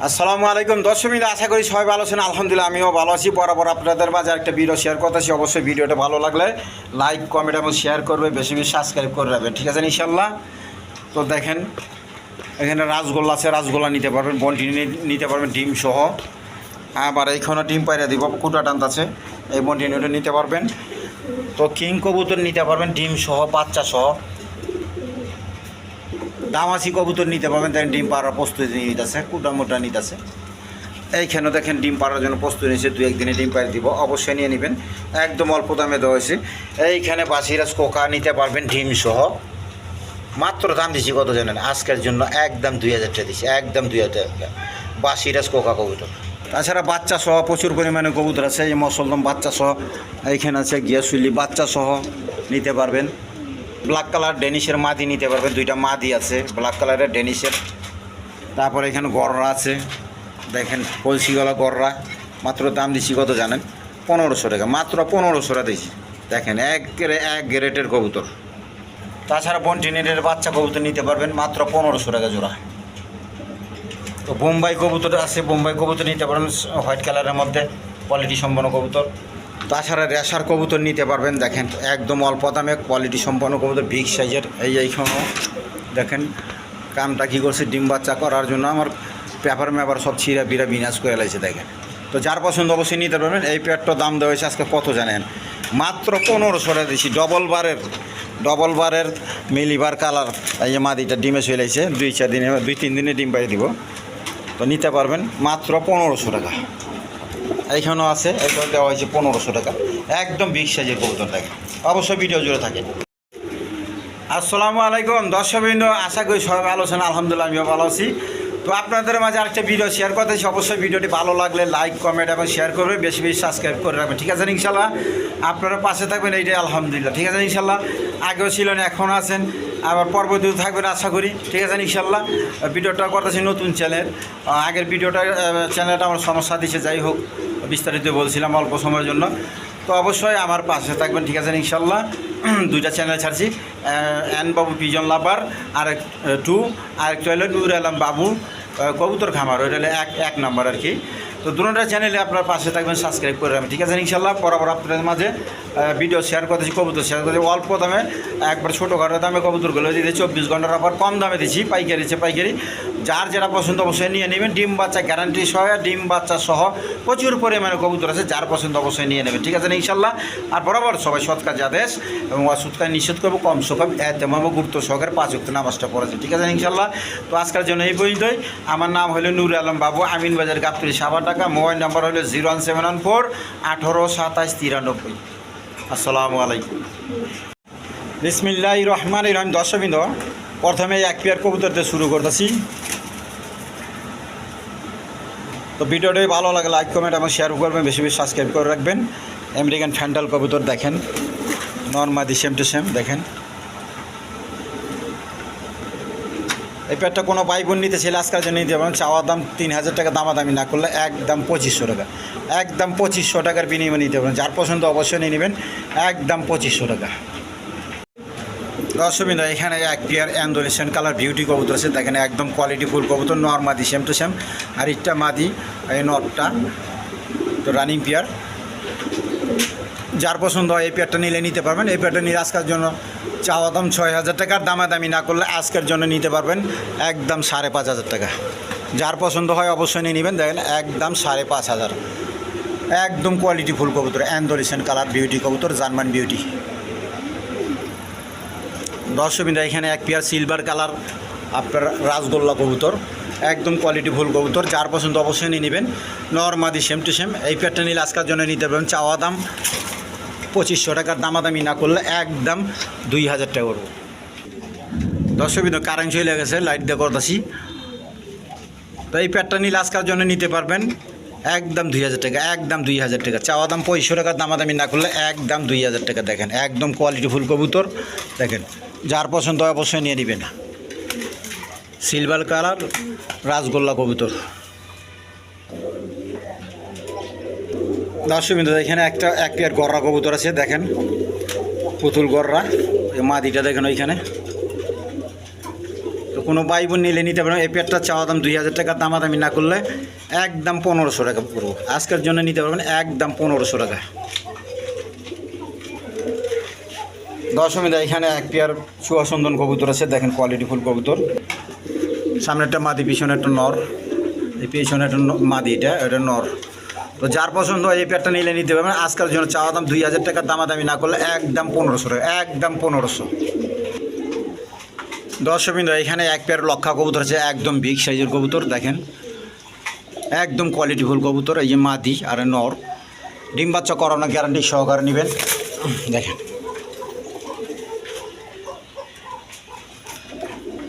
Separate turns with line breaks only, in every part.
আসসালামু আলাইকুম দর্শক, আশা করি সবাই ভালো আছেন। আলহামদুলিল্লাহ আমিও ভালো আছি। বরাবর আপনাদের মাঝে একটা ভিডিও শেয়ার করতেছি। অবশ্যই ভিডিওটা ভালো লাগলে লাইক কমেন্ট এবং শেয়ার করবে, বেশি বেশি সাবস্ক্রাইব করে রাখবেন, ঠিক আছে ইনশাল্লাহ। তো দেখেন এখানে রাসগোল্লা আছে, রাসগোল্লা নিতে পারবেন, বন্টি নিতে পারবেন ডিম সহ। আবার এইখানে ডিম পাইরা দিব, কুটা টান্ত আছে, এই বন্টিনিটা নিতে পারবেন। তো কিং কবুতর নিতে পারবেন ডিম সহ, বাচ্চা সহ। দামাসি কবুতর নিতে পারবেন, দেখেন ডিম পাড়ার প্রস্তুতি নিতেছে, কুটা মোটা নিতেছে। এইখানে দেখেন ডিম পাড়ার জন্য প্রস্তুতি নিয়েছে, দু একদিনে ডিম পাড়ি দিব, অবশ্যই নিয়ে নেবেন, একদম অল্প দামে দেওয়া হয়েছে। এইখানে বাসিরাজ কোকা নিতে পারবেন ডিম সহ, মাত্র দাম দিচ্ছি কত জানেন? আজকের জন্য একদম 2000 টাকা দিচ্ছি, একদম 2000 টাকা বাসিরাজ কোকা কবুতর। তাছাড়া বাচ্চা সহ প্রচুর পরিমাণে কবুতর আছে, এই মসলদম বাচ্চা সহ, এইখানে আছে গিয়াসুলি বাচ্চা সহ নিতে পারবেন। ব্ল্যাক কালার ডেনিশের মাদি নিতে পারবেন, দুইটা মাদি আছে ব্ল্যাক কালারের ডেনিশের। তারপরে এখানে গররা আছে, দেখেন কলসিগলা গররা, মাত্র দাম দিচ্ছি কত জানেন? 1500 টাকা, মাত্র 1500 টাকা দিচ্ছি। দেখেন এক গ্রেটের কবুতর। তাছাড়া বন্টিনেটের বাচ্চা কবুতর নিতে পারবেন মাত্র 1500 টাকা জোড়া। তো বোম্বাই কবুতর আছে, বোম্বাই কবুতর নিতে পারবেন হোয়াইট কালারের মধ্যে, কোয়ালিটি সম্পন্ন কবুতর। তাছাড়া রেশার কবুতর নিতে পারবেন, দেখেন একদম অল্প দামে কোয়ালিটি সম্পন্ন কবুতর, বিগ সাইজের। এইখানেও দেখেন কামটা কী করছে, ডিম বাচ্চা করার জন্য আমার পেপার ম্যাপার সব ছিঁড়া বিড়া বিনাশ করে লাগছে দেখেন। তো যার পছন্দ অবশ্যই নিতে পারবেন। এই পেয়ারটার দাম দেওয়া হয়েছে আজকে কত জানেন? মাত্র 1500 টাকা দিচ্ছি। ডবল বারের মিলিবার কালার, এই যে মাদিটা ডিমে চলে আসছে, 2-3 দিনে ডিম পাই দিব। তো নিতে পারবেন মাত্র 1500 টাকা। এইখানেও আছে, এটা দেওয়া হয়েছে 1500 টাকা, একদম বিগ সাইজের কবুতরটাকে। অবশ্যই ভিডিও জুড়ে থাকে। আসসালামু আলাইকুম দর্শকবৃন্দ, আশা করি সবাই ভালো আছেন। আলহামদুলিল্লাহ আমিও ভালো আছি। তো আপনাদের মাঝে আরেকটা ভিডিও শেয়ার করতেছি। অবশ্যই ভিডিওটি ভালো লাগলে লাইক কমেন্ট এবং শেয়ার করবে, বেশি বেশি সাবস্ক্রাইব করে রাখবেন, ঠিক আছে ইনশাল্লাহ। আপনারা পাশে থাকবেন, এইটাই আলহামদুলিল্লাহ, ঠিক আছে ইনশাল্লাহ। আগেও ছিলেন, এখনও আছেন, আবার পরবর্তীতে থাকবেন আশা করি, ঠিক আছে ইনশাল্লাহ। ভিডিওটা করতেছি নতুন চ্যানেল। আগের চ্যানেলটা আমার সমস্যা দিচ্ছে, যাই হোক বিস্তারিত বলছিলাম অল্প সময়ের জন্য। তো অবশ্যই আমার পাশে থাকবেন, ঠিক আছে ইনশাল্লাহ। দুইটা চ্যানেল ছাড়ছি, এন বাবু পিজন লাভার আর আরেকটা হলো নূর আলম বাবু কবুতর খামার, ওইটা হলো এক নম্বর আর কি। তো দুটোটা চ্যানেলে আপনার পাশে থাকবেন, সাবস্ক্রাইব করে রাখবেন, ঠিক আছে ইনশাল্লাহ। বরাবর আপনাদের মাঝে ভিডিও শেয়ার করতেছি, কবুতর শেয়ার করতেছি অল্প দামে, একবার ছোটোখাটো দামে কবুতরগুলো দিতে 24 ঘন্টার আবার কম দামে দিচ্ছি, পাইকারি। যার যেটা পছন্দ অবশ্যই নিয়ে নেবেন। ডিম বাচ্চা গ্যারান্টি সহ, ডিম বাচ্চা সহ প্রচুর পরিমাণে কবুতর আছে, যার পছন্দ অবশ্যই নিয়ে নেবেন, ঠিক আছে ইনশাল্লাহ। আর বরাবর সবাই সৎ কাজ আদেশ এবং অসৎ কাজ নিষেধ করবো, কম সকাল তেমন গুরুত্ব সহকারে 5 ওয়াক্ত নামাজটা পড়েছে, ঠিক আছে ইনশাল্লাহ। তো আজকের জন্য এই পর্যন্তই। আমার নাম হলো নূর আলম বাবু, আমিন বাজার গাবতলী, সাভার, ঢাকা। মোবাইল নাম্বার হলো 01714 18 27 93। আসসালামু আলাইকুম। বিসমিল্লাহির রহমানির রহিম। দর্শকবৃন্দ, প্রথমে এক পেয়ার কবুতর দিয়ে শুরু করতেছি। তো ভিডিওটাই ভালো লাগে লাইক কমেন্ট এবং শেয়ার করবেন, বেশি বেশি সাবস্ক্রাইব করে রাখবেন। আমেরিকান ফ্যান্টাল কবুতর দেখেন, নর্মাদি সেম টু সেম দেখেন। এই পেয়ারটা কোনো ভাই বোন নিতে ছেলে আজকাল জন্য নিতে পারেন। চাওয়া দাম 3000 টাকা, দামাদামি না করলে একদম 2500 টাকা, একদম 2500 টাকার বিনিময়ে নিতে পারেন। যার পছন্দ অবশ্যই নিয়ে নেবেন, একদম 2500 টাকা। দর্শকবৃন্দ, এখানে এক পেয়ার অ্যান্ডোলেশন কালার বিউটি কবুতর আছে, দেখেন একদম কোয়ালিটি ফুল কবুতর, নর্মাদি সেম টু সেম। আর একটা মাদি, এই নটটা তো রানিং পেয়ার। যার পছন্দ হয় এই পেয়ারটা নিতে পারবেন। এই পেয়ারটা নিলে আজকের জন্য চাওয়া দাম 6000 টাকার, দামাদামি না করলে আজকের জন্য নিতে পারবেন একদম 5500 টাকা। যার পছন্দ হয় অবশ্যই নিয়ে নেবেন, দেখেন একদম 5500, একদম কোয়ালিটি ফুল কবুতর, অ্যান্ডোলেশন কালার বিউটি কবুতর, জার্মান বিউটি। দর্শকবৃন্দ, এখানে এক পেয়ার সিলভার কালার আপনার রাসগোল্লা কবুতর, একদম কোয়ালিটি ফুল কবুতর। যার পছন্দ অবশ্যই নিয়ে নেবেন, নরমাদি সেম টু সেম। এই পেয়ারটা নিলে আজকের জন্য নিতে পারবেন চাওয়া দাম 2500 টাকার, দামাদামি না করলে একদম 2000 টাকা করবো। দর্শকবৃন্দ, কারেন্ট চলে গেছে, লাইট দিয়ে করতেছি। তো এই পেয়ারটা নিলে আজকের জন্য নিতে পারবেন একদম 2000 টাকা, একদম 2000 টাকা। চাওয়া দাম 2500 টাকার, দামাদামি না করলে একদম 2000 টাকা। দেখেন একদম কোয়ালিটি ফুল কবুতর, দেখেন যার পছন্দ হয় অবশ্যই নিয়ে নেবেন। সিলভার কালার রাসগোল্লা কবুতর। দর্শকবৃন্দ, এখানে এক পেয়ার গররা কবুতর আছে, দেখেন পুতুল গররা, মাদিটা দেখেন ওইখানে। তো কোনো ভাই বোন নিলে নিতে পারেন। এই পেয়ারটা চাওয়া দাম 2000 টাকা, দামাদামি না করলে একদম 1500 টাকা পড়বো। আজকের জন্য নিতে পারবেন একদম 1500 টাকা। দশমিদা এখানে এক পেয়ার সুয়াসন্দন কবুতর আছে, দেখেন কোয়ালিটিফুল কবুতর। সামনে একটা মাদি, পিছনে একটা নর। এই পিছনে একটা মাদি, এটা নর। তো যার পছন্দ হয় এই পেয়ারটা নিলে নিতে পারবেন। আজকের জন্য চাওয়া দাম 2000 টাকা, দামাদামি না করলে একদম 1500 টাকা, একদম 1500। দর্শকবৃন্দ এখানে এক পেয়ার লক্ষা কবুতর আছে, একদম বিগ সাইজের কবুতর, দেখেন একদম কোয়ালিটিফুল কবুতর। এই যে মাদি আর নর, ডিম বাচ্চা করানো গ্যারান্টি সহকারে নেবেন। দেখেন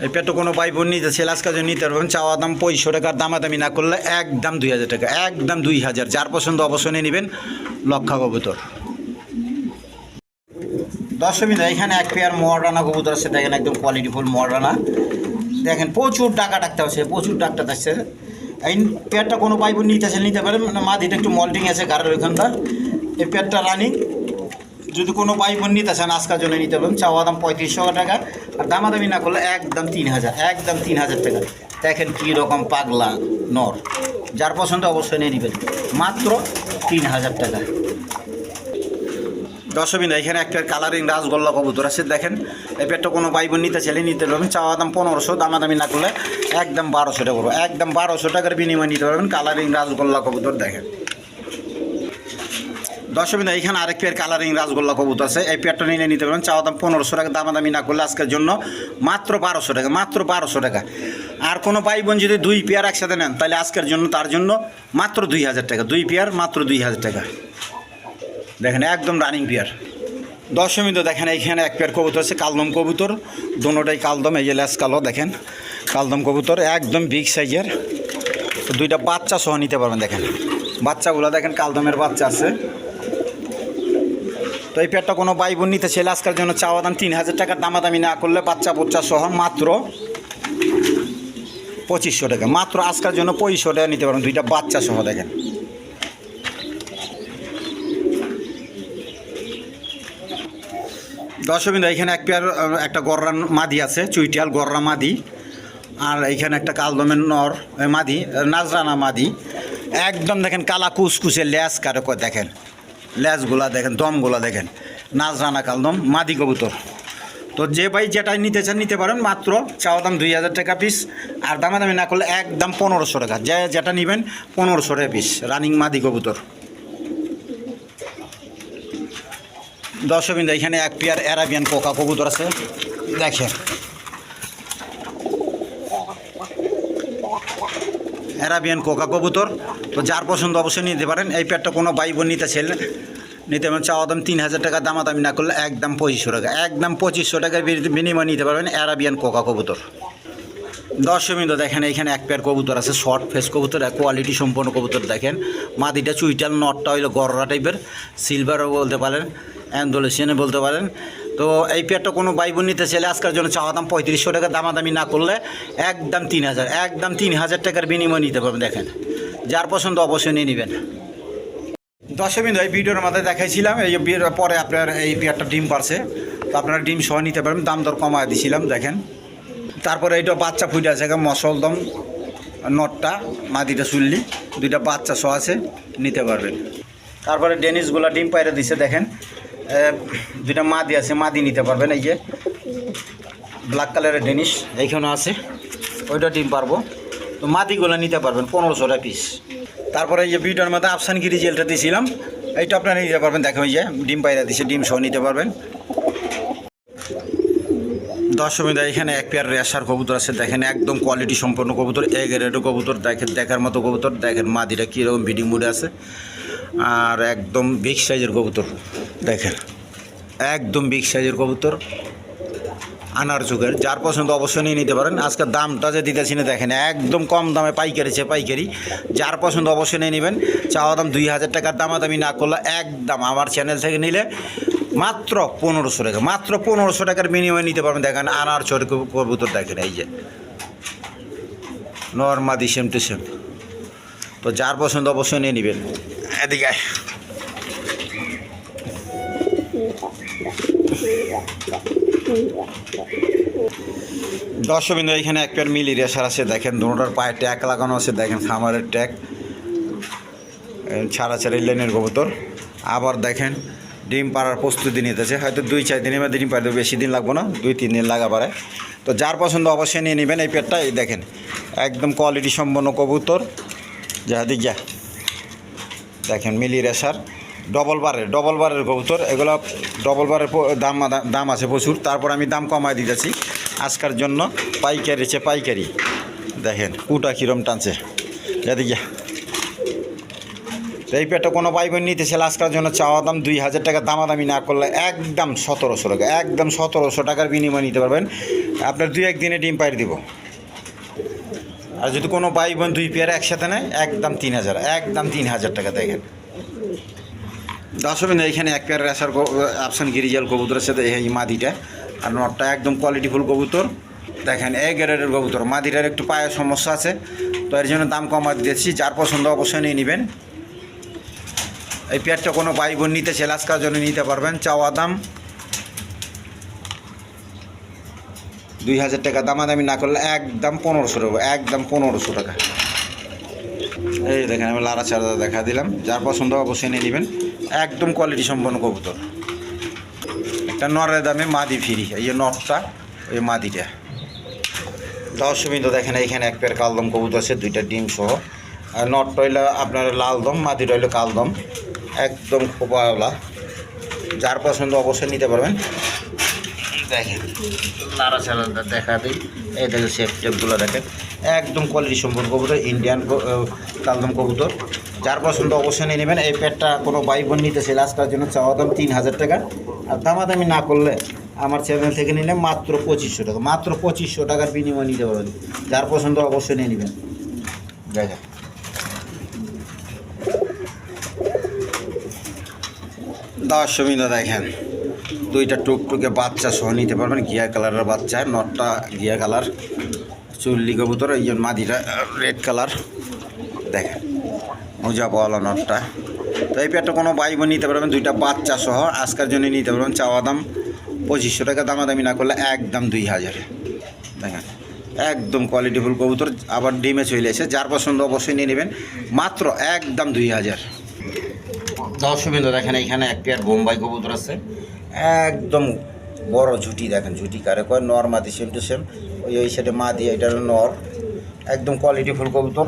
এই পেয়ারটা কোনো ভাই বোন নিতে ছেলে আজকের জন্য নিতে পারবেন। চাওয়া দাম 500 টাকার, দামাদামি না করলে একদম 2000 টাকা, একদম 2000। যার পছন্দ অবশ্যই নিয়ে নেবেন লক্ষা কবুতর। দর্শকবৃন্দ এখানে এক পেয়ার মহারানা কবুতর আছে, দেখেন একদম কোয়ালিটিফুল মহারানা। দেখেন প্রচুর টাকা ডাকতে আছে, প্রচুর টাকটা থাকছে। এই পেয়ারটা কোনো ভাই বোন নিতে পারেন। মাদিটা একটু মল্টিং আছে গাড়ির ওইখানটা। এই পেয়ারটা রানিং, যদি কোনো ভাই বোন নিতে চান আজকের জন্য নিতে পারেন। চাওয়া দাম 3500 টাকা, আর দামাদামি না করলে একদম 3000, একদম 3000 টাকা। দেখেন কী রকম পাগলা নর, যার পছন্দ অবশ্যই নিয়ে নেবেন মাত্র 3000 টাকা। দর্শকবৃন্দ এখানে একটা কালারিং রাজগোল্লা কবুতর আছে, দেখেন এই পেয়ারটা কোনো ভাই বোন নিতে চাইলে নিতে পারবেন। চাওয়া দাম 1500, দামাদামি না করলে একদম 1200 টাকা করবো, একদম 1200 টাকার বিনিময়ে নিতে পারবেন কালারিং রাজগোল্লা কবুতর। দেখেন দর্শকবৃন্দ এখানে আরেক পেয়ার কালারিং রাজগোল্লা কবুতর আছে, এই পেয়ারটা নিলে নিতে পারবেন। চাওয়া দাম 1500 টাকা, দামাদামি না করলে আজকের জন্য মাত্র 1200 টাকা, মাত্র 1200 টাকা। আর কোনো ভাই বোন যদি 2 পেয়ার একসাথে নেন তাহলে আজকের জন্য তার জন্য মাত্র 2000 টাকা, 2 পেয়ার মাত্র 2000 টাকা। দেখেন একদম রানিং পেয়ার। দর্শকবৃন্দ দেখেন এইখানে এক পেয়ার কবুতর আছে, কালদম কবুতর, দোনোটাই কালদম। এই যে লেস কালো, দেখেন কালদম কবুতর একদম বিগ সাইজের। তো 2টা বাচ্চা সহ নিতে পারবেন। দেখেন বাচ্চাগুলো, দেখেন কালদমের বাচ্চা আছে। তো এই পেয়ারটা কোনো ভাই বোন নিতে ছেলে আজকের জন্য চাওয়া দাম 3000 টাকা, দামাদামি না করলে বাচ্চা সহ মাত্র 2500 টাকা, মাত্র আজকের জন্য 2500 টাকা নিতে পারবেন 2টা বাচ্চা সহ। দেখেন দর্শকবৃন্দ এখানে এক পেয়ার একটা গররান মাদি আছে, চুইটিয়াল গররা মাদি। আর এইখানে একটা কালদমের নর মাদি, নাজরানা মাদি। একদম দেখেন কালা কুচকুচে ল্যাস কারো, দেখেন ল্যাসগুলা, দেখেন দমগুলা, দেখেন নাজরানা কালদম মাদি কবুতর। তো যে ভাই যেটাই নিতে চান নিতে পারেন। মাত্র চাওয়া দাম 2000 টাকা পিস, আর দামাদামি না করলে একদম 1500 টাকা। যেটা নেবেন 1500 টাকা পিস, রানিং মাদি কবুতর। দর্শকবৃন্দ এখানে এক পেয়ার অ্যারাবিয়ান কোকা কবুতর আছে, দেখেন অ্যারাবিয়ান কোকা কবুতর। তো যার পছন্দ অবশ্যই নিতে পারেন। এই পেয়ারটা কোনো ভাই বোন নিতে পারেন। চাওয়া দাম 3000 টাকা, দামাদামি না করলে একদম 2500 টাকা, একদম 2500 টাকার বিনিময়ে নিতে পারবেন অ্যারাবিয়ান কোকা কবুতর। দর্শকবৃন্দ দেখেন এখানে এক পেয়ার কবুতর আছে, শর্ট ফেস কবুতর, কোয়ালিটি সম্পন্ন কবুতর। দেখেন মাদিটা চুইটাল, নটটা হইলো গররা টাইপের, সিলভারও বলতে পারেন, অ্যান্ডোলেশিয়ানে বলতে পারেন। তো এই পেয়ারটা কোনো ভাই বোন নিতে চাইলে আজকের জন্য চাওয়া দাম 3500 টাকা, দামাদামি না করলে একদম 3000, একদম 3000 টাকার বিনিময়ে নিতে পারবেন। দেখেন যার পছন্দ অবশ্যই নিয়ে নেবেন। দর্শকবৃন্দ এই ভিডিওর মধ্যে দেখাইছিলাম এই বিয়ের পরে আপনার এই পেয়ারটা ডিম পারছে, তো আপনারা ডিম সহ নিতে পারবেন, দাম দর কমায় দিয়েছিলাম। দেখেন তারপরে এইটা বাচ্চা ফুটে আছে, মসলদম নটটা, মাদিটা চুল্লি, 2টা বাচ্চা সহ আছে, নিতে পারবেন। তারপরে ডেনিসগুলা ডিম পাইরে দিছে, দেখেন 2টা মাদি আছে, মাদি নিতে পারবেন। এই যে ব্ল্যাক কালারের ডেনিস এইখানে আছে, ওইটা ডিম পারবো। তো মাদিগুলো নিতে পারবেন 1500 টাকা পিস। তারপরে এই যে ভিডিওর মধ্যে আফসানগিরি জেলটা দিয়েছিলাম, এইটা আপনারা নিতে পারবেন। দেখেন ওই যে ডিম পাইরা দিছে, ডিম সহ নিতে পারবেন। দর্শকবৃন্দ এখানে এক পেয়ার রেশার কবুতর আছে, দেখেন একদম কোয়ালিটি সম্পন্ন কবুতর, এ গ্রেডের কবুতর। দেখেন দেখার মতো কবুতর, দেখেন মাদিটা কীরকম বিডিং মুডে আছে, আর একদম বিগ সাইজের কবুতর। দেখেন একদম বিগ সাইজের কবুতর, আনার যুগের। যার পছন্দ অবশ্যই নিয়ে নিতে পারেন। আজকে দামটা যে দিতেছি না, দেখেন একদম কম দামে পাইকারি। যার পছন্দ অবশ্যই নিয়ে নেবেন। চাওয়া দাম 2000 টাকার, দামাদামি না করলে একদম আমার চ্যানেল থেকে নিলে মাত্র 1500 টাকা, মাত্র 1500 টাকার বিনিময়ে নিতে পারবেন। দেখেন আনার চোর কবুতর, দেখেন এই যে নরমাদি সেম টু সেম। তো যার পছন্দ অবশ্যই নিয়ে নেবেন। এদিকে দর্শকবৃন্দ এখানে এক পেয়ার মিলি রেশার আছে, দেখেন দুটোটার পায়ে ট্যাগ লাগানো আছে, দেখেন খামারের ট্যাগ, ছাড়া লাইনের কবুতর। আবার দেখেন ডিম পাড়ার প্রস্তুতি নিতেছে, হয়তো 2-4 দিনের মধ্যে ডিম পাড়বে, বেশি দিন লাগবে না, 2-3 দিন লাগা পারে। তো যার পছন্দ অবশ্যই নিয়ে নেবেন এই পেয়ারটা। এই দেখেন একদম কোয়ালিটি সম্পন্ন কবুতর, যা দিক যা দেখেন মিলি রেশার ডবল বারের কবুতর। এগুলো ডবল বারের দাম আছে প্রচুর, তারপর আমি দাম কমায় দিতেছি আজকের জন্য। পাইকারি দেখেন কুটা কীরম টানছে, যা দিক যা। এই পেয়ারটা কোনো ভাই বোন নিতে চাইলে আজকের জন্য চাওয়া দাম 2000 টাকা, দামাদামি না করলে একদম 1700 টাকা, একদম 1700 টাকার বিনিময় নিতে পারবেন। আপনার 2-1 দিনে ডিম পাইরে দিব। আর যদি কোনো ভাই বোন 2 পেয়ার একসাথে নেয় একদম 3000 টাকা। দেখেন দর্শকবৃন্দ এখানে এক পেয়ার রেশার আফসান গিরিজাল কবুতরের সাথে এই মাদিটা, আর নটটা একদম কোয়ালিটিফুল কবুতর। দেখেন এই গ্রেডের কবুতর, মাদিটার একটু পায়ের সমস্যা আছে, তো এর জন্য দাম কমা দিয়েছি। যার পছন্দ অবশ্যই নিয়ে নেবেন। এই পেয়ারটা কোনো ভাই বোন নিতে চাইলে আজকের জন্য নিতে পারবেন। চাওয়া দাম 2000 টাকা, দামাদামি না করলে একদম 1500 টাকা, একদম 1500 টাকা। এই দেখেন আমি লারা চারা দেখা দিলাম, যার পছন্দ অবশ্যই নিয়ে নেবেন। একদম কোয়ালিটি সম্পন্ন কবুতর, একটা নরের দামে মাদি ফ্রি। এই যে নটটা, এই মাদিটা। দর্শকবৃন্দ দেখেন এইখানে এক পেয়ার কালদম কবুতর আছে, 2টা ডিম সহ। আর নটটা হইলো আপনার লাল দম, মাদিটা হইলো কালদম, একদম খোপাওয়ালা। যার পছন্দ অবশ্যই নিতে পারবেন। দেখেন লারা চালাটা দেখা দিই, এই দেখেন শেপগুলো দেখেন, একদম কোয়ালিটি সম্পন্ন কবুতর, ইন্ডিয়ান কালদম কবুতর। যার পছন্দ অবশ্যই নিয়ে নেবেন। এই পেটটা কোনো ভাই বোন নিতে চাইলে আজকের জন্য চাওয়া দাম 3000 টাকা, আর দামাদামি না করলে আমার চ্যানেল থেকে নিলে মাত্র 2500 টাকা, মাত্র 2500 টাকার বিনিময় নিতে পারবেন। যার পছন্দ অবশ্যই নিয়ে নেবেন। দেখেন দর্শকবৃন্দ দেখেন 2টা টুকটুকে বাচ্চা সহ নিতে পারবেন, ঘিয়া কালারের বাচ্চা। নটটা ঘিয়া কালার, চুল্লি কবুতর, এই জন্য মাদিটা রেড কালার। দেখেন মোজা পাওয়ালা নটটা। তো এই পেয়ারটা কোনো ভাই বোন নিতে পারবেন, 2টা বাচ্চা সহ আজকের জন্য নিতে পারবেন। চাওয়া দাম 2500 টাকা, দামাদামি না করলে একদম 2000। দেখেন একদম কোয়ালিটিফুল কবুতর, আবার ডিমে চলে এসে। যার পছন্দ অবশ্যই নিয়ে নেবেন, মাত্র একদম 2000। দর্শকবৃন্দ দেখেন এইখানে এক পেয়ার বোম্বাই কবুতর আছে, একদম বড় ঝুটি। দেখেন ঝুটি কারে কয়, নর মাদি সেম টু সেম। ওই সাইডে মাদি, এটা হলো নর, একদম কোয়ালিটিফুল কবুতর।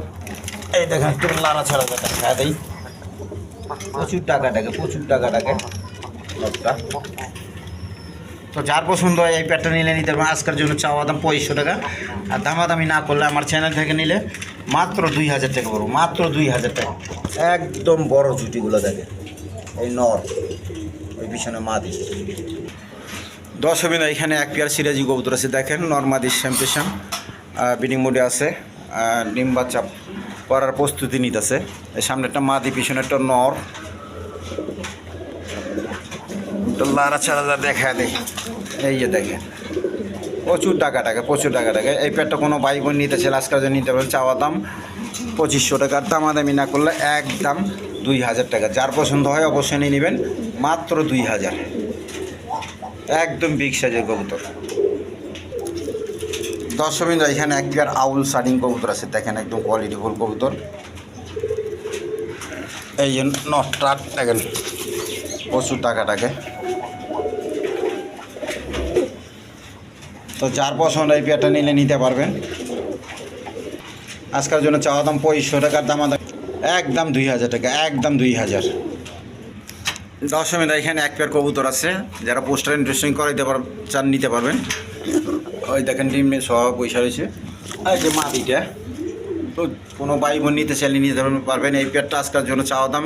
এই দেখেন একটু লাড়া ছাড়া দেখা দেয়, প্রচুর টাকা টাকে নটটা। তো যার পছন্দ হয় এই পেয়ারটা নিলে নিতে পারবেন। আজকের জন্য চাওয়া দাম 2500 টাকা, আর দামাদামি না করলে আমার চ্যানেল থেকে নিলে মাত্র 2000 টাকা পড়বো, মাত্র 2000 টাকা। একদম বড় ঝুটিগুলো দেখেন, এই নর, ওই পিছনে মাদি। দর্শকবৃন্দ এখানে এক পেয়ার সিরাজি কবুতর আছে, দেখেন নর্মাদি শ্যাম্পেশন বিডিং মোডে আছে, ডিম বাচ্চা করার প্রস্তুতি নিতেছে। এই সামনে একটা মাদি, পিছনে একটা নর। তো লারা ছাড়া দেখা দেয়, এই যে দেখেন প্রচুর টাকা টাকা। এই পেয়ারটা কোনো ভাই বোন নিতে চাইলে আজকাল নিতে পারেন। চাওয়া দাম 2500 টাকার, দামাদামি না করলে একদম 2000 টাকা। যার পছন্দ হয় অবশ্যই নিয়ে নেবেন, মাত্র 2000। একদম বিগ সাইজের কবুতর। দর্শকবৃন্দ এখানে এক পেয়ার আউল শার্টিং কবুতর আছে, দেখেন একদম কোয়ালিটিফুল কবুতর। এই যে নটটা দেখেন প্রচুর টাকা। তো যার পছন্দ এই পেয়ারটা নিলে নিতে পারবেন। আজকের জন্য চাওয়া দাম 2500 টাকার, দামাদামি একদম 2000 টাকা, একদম 2000। দর্শকবৃন্দ এখানে এক পেয়ার কবুতর আছে, যারা পোস্টার ইন্টারেস্টিং করাইতে চান নিতে পারবেন। ওই দেখেন ডিম সহ পয়সা রয়েছে। আর যে মাদিটা, তো কোনো ভাই বোন নিতে চাইলে নিতে পারবেন। এই পেয়ারটা আজকের জন্য চাওয়া দাম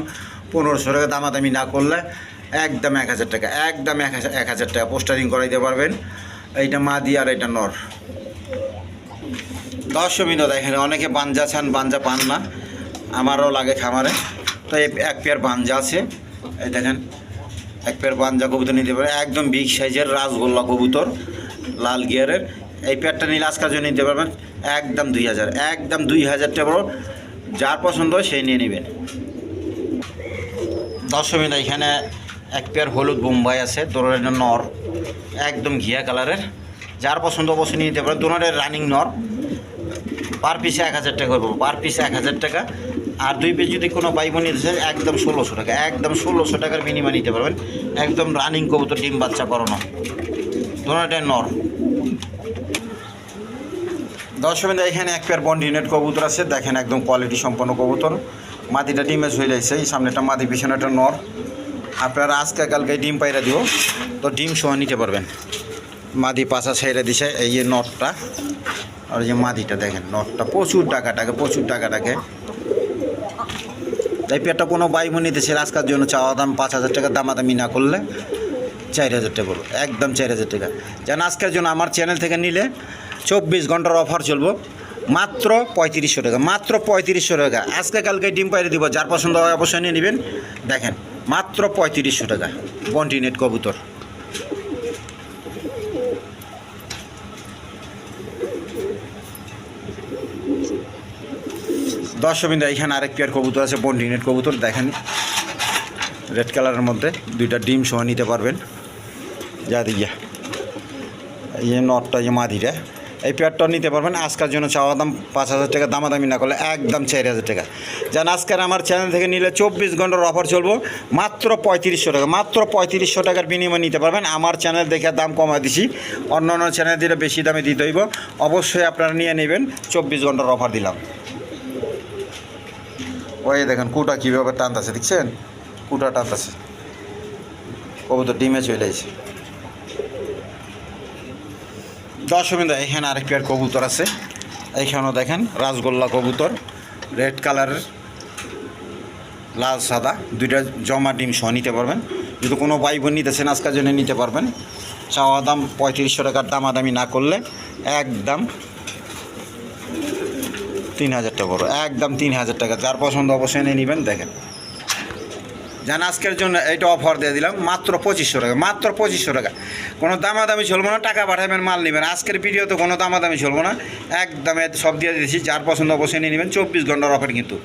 1500 টাকা, দামাদামি না করলে একদম 1000 টাকা, একদম 1000 টাকা পোস্টারিং করাইতে পারবেন। এইটা মাদি আর এটা নর। দর্শকবৃন্দ দেখেন অনেকে বাঞ্জা চান, বাঞ্জা পান না, আমারও লাগে খামারে। তো এক পেয়ার বাঞ্জা আছে, এই দেখেন এক পেয়ার বাঞ্জা কবুতর নিতে পারেন। একদম বিগ সাইজের রাজগোল্লা কবুতর, লাল গিয়ারের। এই পেয়ারটা নিলে আজকের জন্য নিতে পারবেন একদম 2000, একদম 2000 টাকা। যার পছন্দ হয় সেই নিয়ে নেবেন। দর্শকবৃন্দ এখানে এক পেয়ার হলুদ বোম্বাই আছে, দোরের নর, একদম ঘিয়া কালারের। যার পছন্দ অবশ্যই নিয়ে নিতে পারেন। দুটোটাই রানিং নর, পার পিসে 1000 টাকা করবো, পার পিসে 1000 টাকা। আর 2 পিস যদি কোনো ভাই বোন নিতে চায় একদম 1600 টাকা, একদম 1600 টাকার বিনিময় নিতে পারবেন। একদম রানিং কবুতর, ডিম বাচ্চা করানো, দুটোটাই নর। দর্শক এখানে এক পেয়ার বন্ডিনেট কবুতর আছে, দেখেন একদম কোয়ালিটি সম্পন্ন কবুতর। মাদিটা ডিমে হয়ে যাচ্ছে, এই সামনেটা মাদি, পিছনে একটা নর। আপনারা আজকে কালকে ডিম পাইরা দিব, তো ডিম সহ নিতে পারবেন। মাদি পাছা ছেড়ে দিছে, এই যে নটটা, আর এই যে মাদিটা দেখেন, নটটা প্রচুর টাকা টাকে। এই পেয়ারটা কোনো ভাই বোন নিতেছে আজকের জন্য চাওয়া দাম 5000 টাকা, দামাদামি না করলে 4000 টাকা পড়বে, একদম 4000 টাকা। যেন আজকের জন্য আমার চ্যানেল থেকে নিলে 24 ঘন্টার অফার চলবো, মাত্র 3500 টাকা, মাত্র 3500 টাকা। আজকে কালকে ডিম পাইরে দিব, যার পছন্দ হয় অবশ্যই নিয়ে নেবেন। দেখেন মাত্র 3500 টাকা বন্টিনেট কবুতর। দর্শকবৃন্দ এখানে আরেক পেয়ার কবুতর আছে, বন্টিনেট কবুতর, দেখেন রেড কালারের মধ্যে, 2টা ডিম সহ নিতে পারবেন। যা দিয়া এই যে নটটা, এই যে মাদিটা, এই পেয়ারটা নিতে পারবেন। আজকের জন্য চাওয়া দাম 5000 টাকা, দামাদামি না করলে একদম 4000 টাকা। যেন আজকের আমার চ্যানেল থেকে নিলে 24 ঘন্টার অফার চলবো, মাত্র 3500 টাকা, মাত্র 3500 টাকার বিনিময় নিতে পারবেন। আমার চ্যানেল দেখে দাম কমা দিছি, অন্য অন্য চ্যানেল দিলে বেশি দামে দিতে হইব, অবশ্যই আপনারা নিয়ে নেবেন। 24 ঘন্টার অফার দিলাম। ওই দেখেন কুটা কীভাবে টানতেছে, দেখছেন কুটা টানতেছে, কবুতর ডিমে চলে আসছে। দর্শকবৃন্দ এখানে আরেক পেয়ার কবুতর আছে, এইখানেও দেখেন রাজগোল্লা কবুতর, রেড কালারের, লাল সাদা, 2টা জমা ডিম সহ নিতে পারবেন। যদি কোনো ভাই বোন নিতেছেন আজকের জন্য নিতে পারবেন। চাওয়া দাম 3500 টাকার, দামাদামি না করলে একদম 3000 টাকা বড়, একদম 3000 টাকা। যার পছন্দ অবশ্যই নিয়ে নেবেন। দেখেন যেন আজকের জন্য এইটা অফার দিয়ে দিলাম, মাত্র 2500 টাকা, মাত্র 2500 টাকা। কোনো দামাদামি চলবো না, টাকা পাঠাবেন, মাল নেবেন। আজকের ভিডিওতে কোনো দামাদামি চলবো না, একদম সব দিয়ে দিয়েছি। যার পছন্দ অবশ্যই নিয়ে নেবেন, 24 ঘন্টার অফার কিন্তু।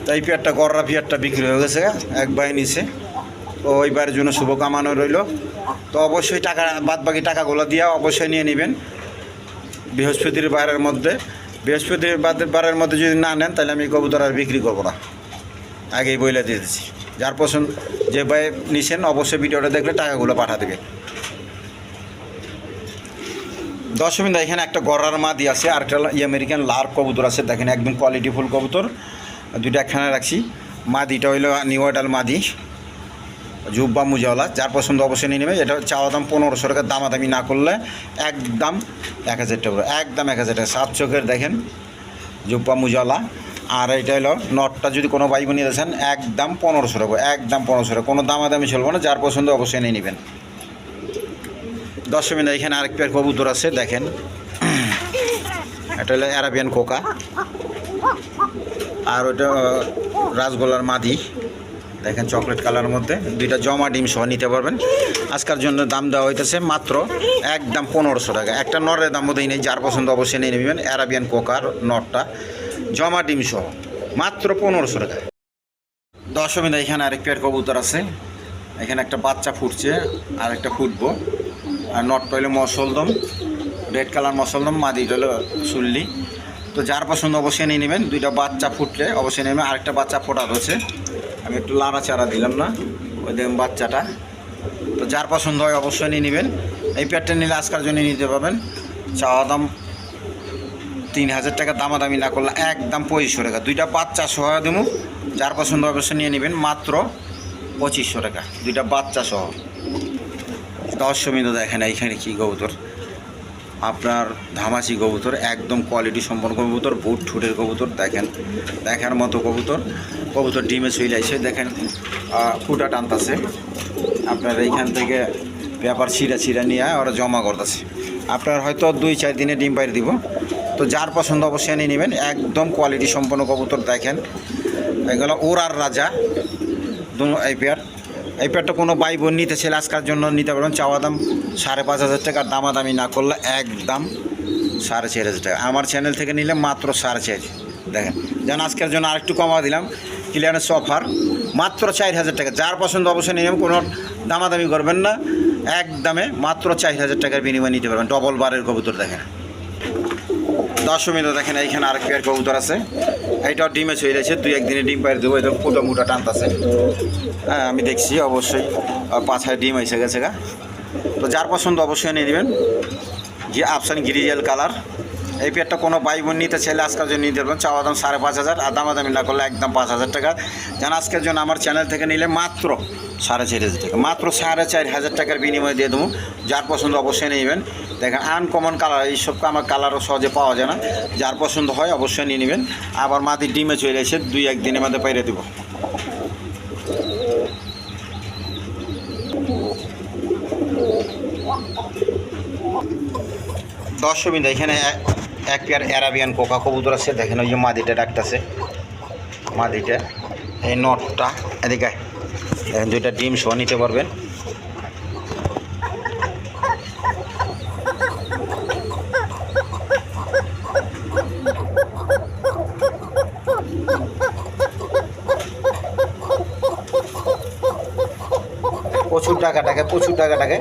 তো এই পেয়ারটা, গররা পেয়ারটা বিক্রি হয়ে গেছে, এক ভাই নিছে, তো ওইবারের জন্য শুভকামনা রইল। তো অবশ্যই টাকা, বাদ বাকি টাকাগুলো দিয়ে অবশ্যই নিয়ে নেবেন বৃহস্পতিবারের মধ্যে। বৃহস্পতিবারের মধ্যে যদি না নেন তাহলে আমি কবুতর আর বিক্রি করবো না, আগেই বইলে দিয়ে দিচ্ছি। যার পছন্দ, যে ভাই নিছেন অবশ্যই ভিডিওটা দেখলে টাকাগুলো পাঠা দেবে। দর্শকবৃন্দ এখানে একটা গড়ার মাদি আছে, আর একটা আমেরিকান লার্ক কবুতর আছে, দেখেন একদম কোয়ালিটিফুল কবুতর। 2টা একখানে রাখছি। মাদিটা হইলো নিউ অ্যাডাল মাদি, জুব্বা মুজাওয়ালা। যার পছন্দ অবশ্যই নিয়ে নেবে। এটা চাওয়া দাম 1500 টাকা, দামাদামি না করলে একদম 1000 টাকা, একদম 1000 টাকা। 7 চোখের দেখেন জুব্বা মুজাওয়ালা। আর এটা হলো নটটা, যদি কোনো ভাই বোন নিয়ে আসেন একদম 1500 টাকা, একদম 1500 টাকা, কোনো দামাদামি চলবো না। যার পছন্দ অবশ্যই নিয়ে নেবেন। দর্শকবৃন্দ এখানে আরেক পেয়ার কবুতর আছে, দেখেন এটা হলো অ্যারাবিয়ান কোকা, আর ওটা রাজগোল্লার মাদি, দেখেন চকলেট কালারের মধ্যে। 2টা জমা ডিম সহ নিতে পারবেন। আজকের জন্য দাম দেওয়া হইতেছে মাত্র একদম 1500 টাকা। একটা নরের দাম বোধহয় নেই, যার পছন্দ অবশ্যই নিয়ে নেবেন। অ্যারাবিয়ান কোকার নটটা জমা ডিম সহ মাত্র 1500 টাকা। দর্শকবৃন্দ এখানে আরেক পেয়ার কবুতর আছে, এখানে একটা বাচ্চা ফুটছে আর একটা ফুটবো। আর নটটা হলো মসলদম, রেড কালার মসলদম, মাদিটা হলো সুল্লি। তো যার পছন্দ অবশ্যই নিয়ে নেবেন। 2টা বাচ্চা ফুটলে অবশ্যই নেবেন। আরেকটা বাচ্চা ফোটা হচ্ছে, আমি একটু লাড়াচাড়া দিলাম না, ওই দেখুন বাচ্চাটা। তো যার পছন্দ হয় অবশ্যই নিয়ে নেবেন। এই পেয়ারটা নিলে আজকের জন্য নিতে পারবেন। চাওয়া দাম 3000 টাকা, দামাদামি না করলে একদম 2500 টাকা। 2টা বাচ্চা সহ দেবো, যার পছন্দ অবশ্যই নিয়ে নেবেন। মাত্র 2500 টাকা, 2টা বাচ্চা সহ। দর্শকবৃন্দ দেখেন এইখানে কী কবুতর, আপনার ধামাচি কবুতর, একদম কোয়ালিটি সম্পন্ন কবুতর, বুট ঠুটের কবুতর। দেখেন দেখার মতো কবুতর, কবুতর ডিমে চলে আসে। দেখেন ফুটা টানতেছে, আপনার এইখান থেকে পেপার ছিঁড়া নিয়ে ওরা জমা করতেছে। আপনার হয়তো 2-4 দিনে ডিম বাইরে দিব। তো যার পছন্দ অবশ্যই নিয়ে নেবেন, একদম কোয়ালিটি সম্পন্ন কবুতর। দেখেন এগুলো ওরার রাজা এই পেয়ারটা কোনো ভাই বোন নিতে ছেলে আজকের জন্য নিতে পারবেন। চাওয়া দাম 5500 টাকা, দামাদামি না করলে একদম 4500 টাকা। আমার চ্যানেল থেকে নিলে মাত্র 4.5। দেখেন যেন আজকের জন্য আরেকটু কমা দিলাম, ক্লিয়ারেন্স অফার মাত্র 4000 টাকা। যার পছন্দ অবশ্যই নিয়ে নেবেন, কোনো দামাদামি করবেন না, একদমে মাত্র 4000 টাকার বিনিময়ে নিতে পারবেন। ডবল বারের কবুতর দেখেন। দর্শকবৃন্দ দেখেন এইখানে আরেক পেয়ার কবুতর আছে, এইটাও ডিমে চলে গেছে, 2-1 দিনে ডিম পাইরে দেবো। এটা ফুটো মুটা টানতেছে, হ্যাঁ আমি দেখছি অবশ্যই পাছায় ডিম এসে গেছে গা। তো যার পছন্দ অবশ্যই নিয়ে নেবেন। যে আফসান গ্রিজেল কালার, এই পেয়ারটা কোনো ভাই বোন নিতে চাইলে আজকের জন্য নিতে পারবেন। চাওয়া দাম 5,500, আর দামাদামি না করলে একদম 5,000 টাকা। যেন আজকের জন্য আমার চ্যানেল থেকে নিলে মাত্র 4,500 টাকা, মাত্র 4,500 টাকার বিনিময়ে দিয়ে দেবো। যার পছন্দ অবশ্যই নেবেন। দেখেন আনকমন কালার, এইসব আমার কালারও সহজে পাওয়া যায় না। যার পছন্দ হয় অবশ্যই নিয়ে নেবেন। আবার মাটির ডিমে চলে এসে 2-1 দিনের মধ্যে পাইরে দেবো। দর্শকবৃন্দ এখানে এক পেয়ার অ্যারাবিয়ান কোকা কবুতর আছে, দেখেন ওই যে মাদিটা ডাকতেছে, মাদিটা এই নটটা এদিকে দেখেন, 2টা ডিম সহ নিতে পারবেন। প্রচুর টাকা টাকে, প্রচুর টাকা টাকে,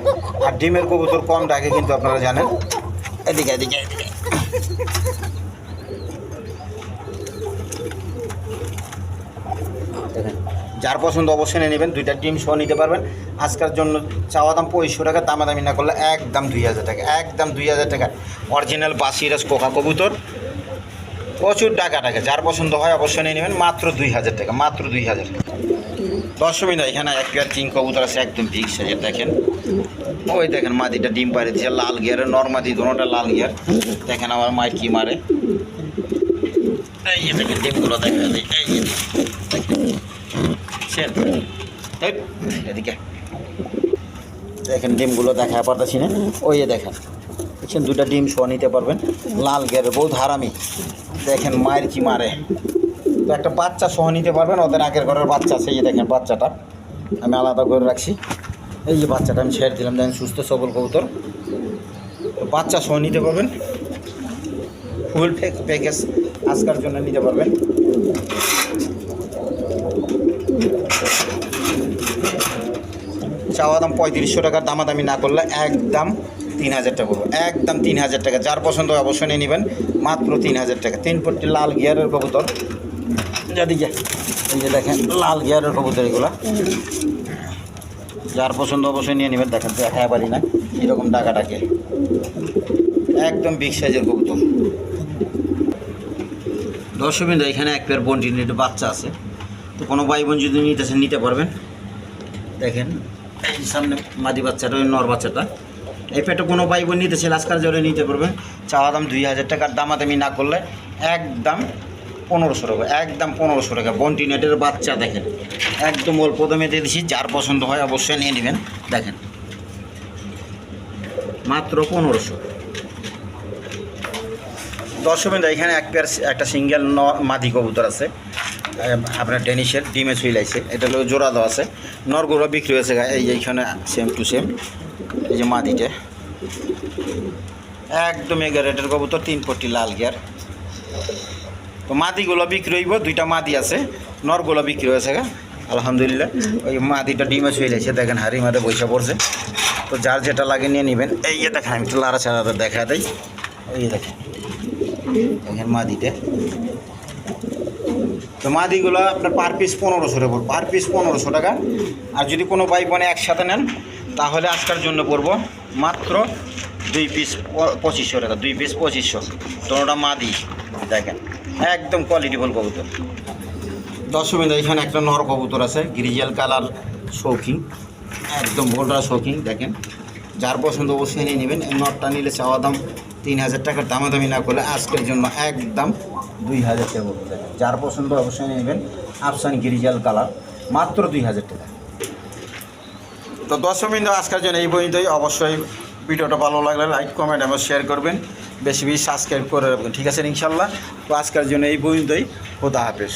আর ডিমের কবুতর কম ডাকে কিন্তু আপনারা জানেন। এদিকে এদিকে এদিকে দেখেন, যার পছন্দ অবশ্যই নিয়ে নেবেন। 2টা ডিম সহ নিতে পারবেন। আজকের জন্য চাওয়া দাম 2500 টাকা, দামাদামি না করলে একদম 2000 টাকা, একদম 2000 টাকা। অরিজিনাল বাসিরাজ কোকা কবুতর, প্রচুর টাকা টাকা। যার পছন্দ হয় অবশ্যই নিয়ে নেবেন, মাত্র 2000 টাকা, মাত্র 2000। দর্শকবৃন্দ এখানে এক পেয়ার কিং কবুতর আছে, একদম বিগ সাইজের। দেখেন ওই দেখেন মাদিটা ডিম পাড়ে দিচ্ছে, লাল গিয়ারের, নর্মাদি দুটোটা লাল গিয়ার। দেখেন আমার মায়ের কি মারে, এই দেখেন ডিমগুলো দেখা যায়, এই এদিকে দেখেন ডিমগুলো দেখা পারতেছি না, ওই দেখেন দেখছেন 2টা ডিম সহ নিতে পারবেন। লাল গিয়ারের, বহুত হারামি। দেখেন মায়ের কি মারে। তো একটা বাচ্চা সহ নিতে পারবেন, ওদের আগের ঘরের বাচ্চা আছে, এই দেখেন বাচ্চাটা আমি আলাদা করে রাখছি। এই যে বাচ্চাটা আমি ছেড়ে দিলাম, দেখেন সুস্থ সবল কবুতর, বাচ্চা সহ নিতে পারবেন। ফুল প্যাকেজ আজকের জন্য নিতে পারবেন। চাওয়া দাম 3500 টাকার, দামাদামি না করলে একদম 3000 টাকা পড়বে, একদম 3000 টাকা। যার পছন্দ অবশ্যই নিয়ে নেবেন, মাত্র 3000 টাকা। 3 পট্টি লাল গিয়ারের কবুতর, এদিকে এই যে দেখেন লাল গিয়ারের কবুতর এগুলো। যার পছন্দ অবশ্যই নিয়ে নেবেন। দেখেন দেখা পারি না এরকম ডাকাটাকে, একদম বিগ সাইজের কবুতর। দর্শকবৃন্দ এখানে এক পেয়ার বন্টিনেট বাচ্চা আছে, তো কোনো ভাই বোন যদি নিতেছেন নিতে পারবেন। দেখেন এই সামনে মাদি বাচ্চাটা, ওই নর বাচ্চাটা, এই পেটে কোনো ভাই বোন নিতেছে আজকাল জলে নিতে পারবেন। চাওয়া দাম 2000 টাকার, দামাদামি না করলে একদম 1500 টাকা, একদম 1500 টাকা। বন্টিনেটের বাচ্চা দেখেন, একদম অল্প দামে দিয়ে দিচ্ছি। যার পছন্দ হয় অবশ্যই নিয়ে নেবেন। দেখেন মাত্র 1500। দর্শকবৃন্দ এখানে এক পেয়ার একটা সিঙ্গেল মাদি কবুতর আছে, আপনার ডেনিশের, ডিমে ছুইলাইছে। এটা হলো জোড়া দেওয়া আছে, নরগুলো বিক্রি হয়েছে। এই যে এইখানে সেম টু সেম, এই যে মাদিটা একদম 11 রেটের কবুতর, 3 পট্টি লাল গিয়ার। তো মাদিগুলো বিক্রি হইব, 2টা মাদি আছে, নরগুলো বিক্রি হয়েছে গা আলহামদুলিল্লাহ। ওই মাদিটা ডিমে ছুইলাইছে, দেখেন হাড়ি মাঠে বৈশা পড়ছে। তো যার যেটা লাগে নিয়ে নেবেন। এই যে দেখেন আমি একটু লাড়া ছাড়া দেখা দেয়, এই দেখেন দেখেন মাদিটা। তো মাদিগুলো আপনার পার পিস 1500 টাকা, পার পিস 1500 টাকা। আর যদি কোনো ভাই বোনে একসাথে নেন তাহলে আজকের জন্য পড়বো মাত্র 2 পিস 2500 টাকা, 2 পিস 2500। তোটা মাদি দেখেন একদম কোয়ালিটিফুল কবুতর। দর্শকবৃন্দ এখানে একটা নর কবুতর আছে, গ্রিজেল কালার শৌখিন, একদম ভোল্ডার শৌখিন। দেখেন যার পছন্দ অবশ্যই নিয়ে নেবেন। এই নরটা নিলে চাওয়া দাম 3000 টাকার, দামাদামি না করলে আজকের জন্য একদম 2000 টাকা পড়বে। যার পছন্দ অবশ্যই নিয়ে নেবেন। আফসান গ্রিজেল কালার, মাত্র 2000 টাকা। তো দর্শকবৃন্দ আজকের জন্য এই পর্যন্তই। অবশ্যই ভিডিওটা ভালো লাগলে লাইক, কমেন্ট এবং শেয়ার করবেন, বেশি বেশি সাবস্ক্রাইব করে রাখবেন, ঠিক আছে ইনশাল্লাহ। তো আজকের জন্য এই পর্যন্তই। খোদা হাফেজ।